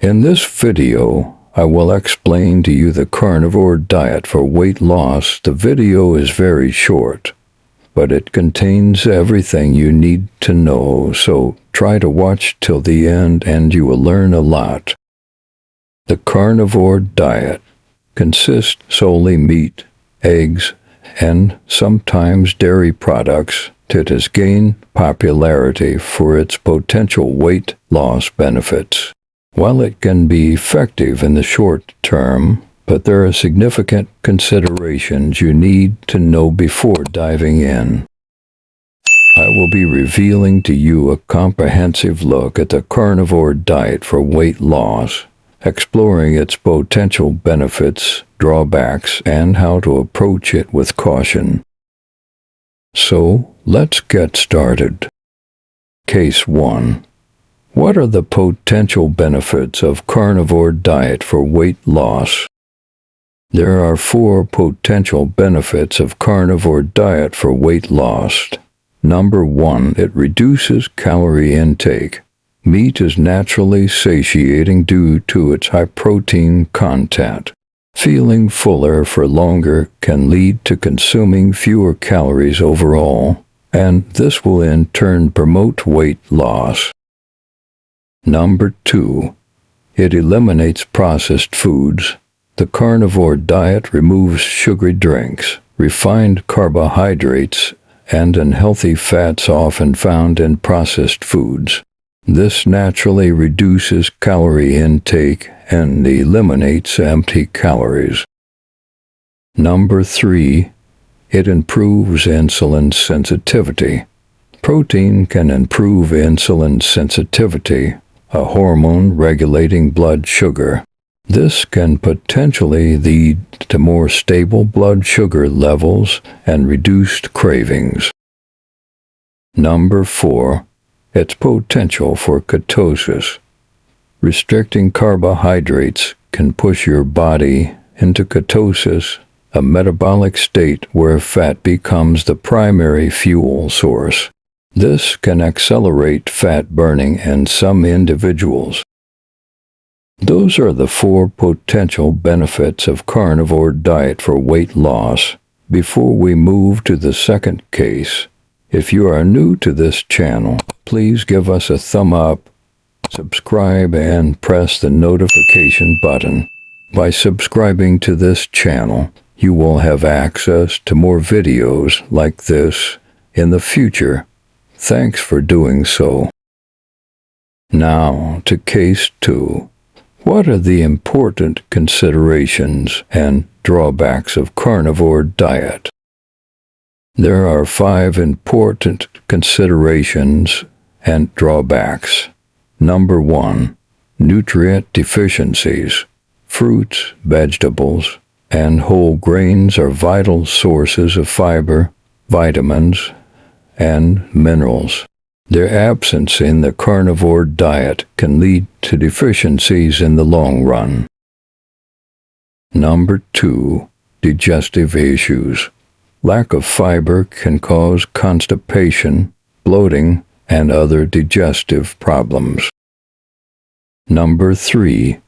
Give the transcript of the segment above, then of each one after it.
In this video, I will explain to you the carnivore diet for weight loss. The video is very short, but it contains everything you need to know, so try to watch till the end and you will learn a lot. The carnivore diet consists solely meat, eggs, and sometimes dairy products. It has gained popularity for its potential weight loss benefits. While it can be effective in the short term, but there are significant considerations you need to know before diving in. I will be revealing to you a comprehensive look at the carnivore diet for weight loss, exploring its potential benefits, drawbacks, and how to approach it with caution. So, let's get started. Case 1. What are the potential benefits of carnivore diet for weight loss? There are 4 potential benefits of carnivore diet for weight loss. Number 1, it reduces calorie intake. Meat is naturally satiating due to its high protein content. Feeling fuller for longer can lead to consuming fewer calories overall, and this will in turn promote weight loss. Number 2, it eliminates processed foods. The carnivore diet removes sugary drinks, refined carbohydrates, and unhealthy fats often found in processed foods. This naturally reduces calorie intake and eliminates empty calories. Number 3, it improves insulin sensitivity. Protein can improve insulin sensitivity, a hormone regulating blood sugar. This can potentially lead to more stable blood sugar levels and reduced cravings. Number 4, its potential for ketosis. Restricting carbohydrates can push your body into ketosis, a metabolic state where fat becomes the primary fuel source. This can accelerate fat burning in some individuals. Those are the 4 potential benefits of carnivore diet for weight loss. Before we move to the second case, if you are new to this channel, please give us a thumb up, subscribe, and press the notification button. By subscribing to this channel, you will have access to more videos like this in the future. Thanks for doing so. Now to case 2. What are the important considerations and drawbacks of carnivore diet? There are 5 important considerations and drawbacks. Number 1, nutrient deficiencies. Fruits, vegetables, and whole grains are vital sources of fiber, vitamins, and minerals. Their absence in the carnivore diet can lead to deficiencies in the long run. Number 2, digestive issues. Lack of fiber can cause constipation, bloating, and other digestive problems. Number 3,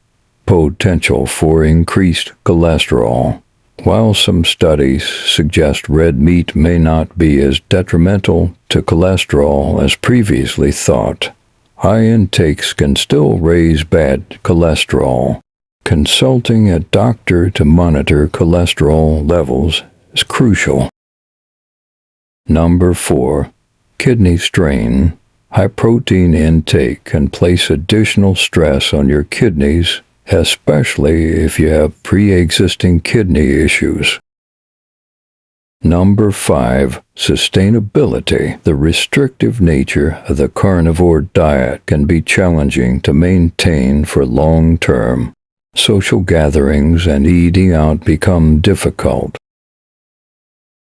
potential for increased cholesterol. While some studies suggest red meat may not be as detrimental to cholesterol as previously thought, high intakes can still raise bad cholesterol. Consulting a doctor to monitor cholesterol levels is crucial. Number 4, kidney strain. High protein intake can place additional stress on your kidneys, especially if you have pre-existing kidney issues. Number 5, sustainability. The restrictive nature of the carnivore diet can be challenging to maintain for long term. Social gatherings and eating out become difficult.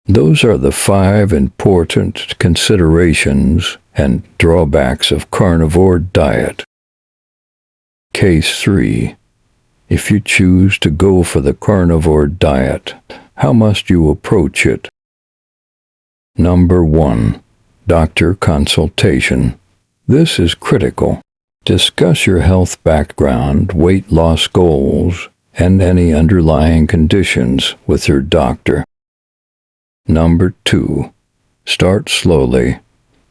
Those are the 5 important considerations and drawbacks of carnivore diet. Case 3. If you choose to go for the carnivore diet, how must you approach it? Number 1, doctor consultation. This is critical. Discuss your health background, weight loss goals, and any underlying conditions with your doctor. Number 2. Start slowly.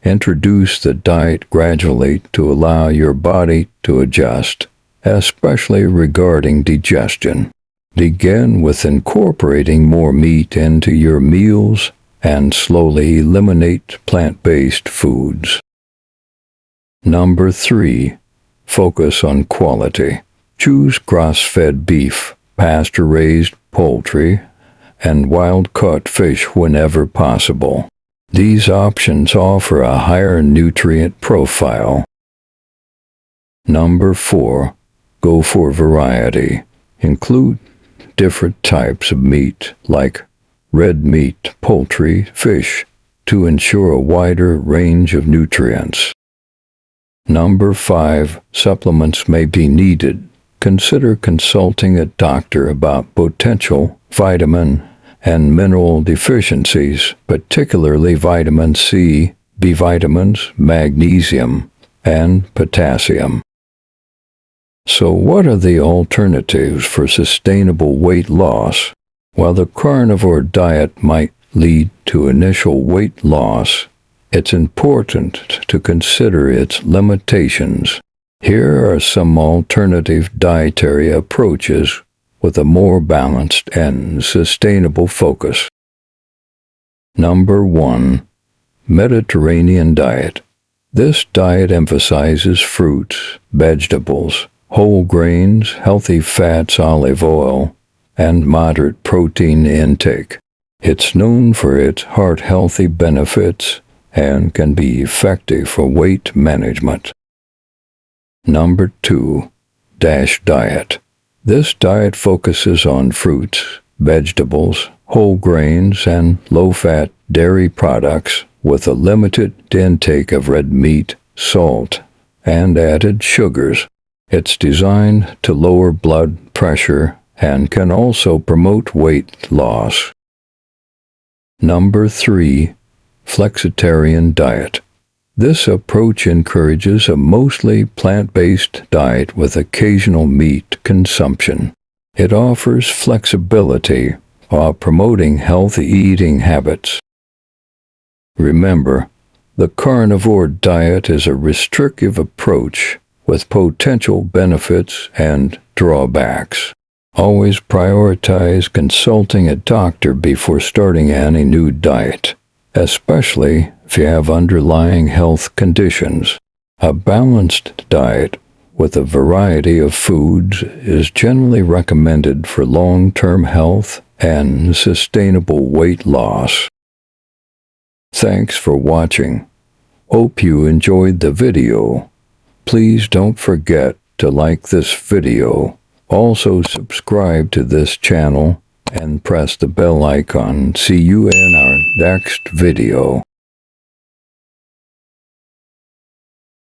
Introduce the diet gradually to allow your body to adjust, especially regarding digestion. Begin with incorporating more meat into your meals and slowly eliminate plant-based foods. Number 3. Focus on quality. Choose grass-fed beef, pasture-raised poultry, and wild-caught fish whenever possible. These options offer a higher nutrient profile. Number 4. Go for variety. Include different types of meat, like red meat, poultry, fish, to ensure a wider range of nutrients. Number 5. Supplements may be needed. Consider consulting a doctor about potential vitamin and mineral deficiencies, particularly vitamin C, B vitamins, magnesium, and potassium. So what are the alternatives for sustainable weight loss? While the carnivore diet might lead to initial weight loss, it's important to consider its limitations. Here are some alternative dietary approaches with a more balanced and sustainable focus. Number 1. Mediterranean diet. This diet emphasizes fruits, vegetables, whole grains, healthy fats, olive oil, and moderate protein intake. It's known for its heart-healthy benefits and can be effective for weight management. Number 2. DASH diet. This diet focuses on fruits, vegetables, whole grains, and low-fat dairy products with a limited intake of red meat, salt, and added sugars. It's designed to lower blood pressure and can also promote weight loss. Number 3. Flexitarian diet. This approach encourages a mostly plant-based diet with occasional meat consumption. It offers flexibility while promoting healthy eating habits. Remember, the carnivore diet is a restrictive approach with potential benefits and drawbacks. Always prioritize consulting a doctor before starting any new diet, especially if you have underlying health conditions. A balanced diet with a variety of foods is generally recommended for long-term health and sustainable weight loss. Thanks for watching. Hope you enjoyed the video. Please don't forget to like this video. Also subscribe to this channel and press the bell icon. See you in our next video.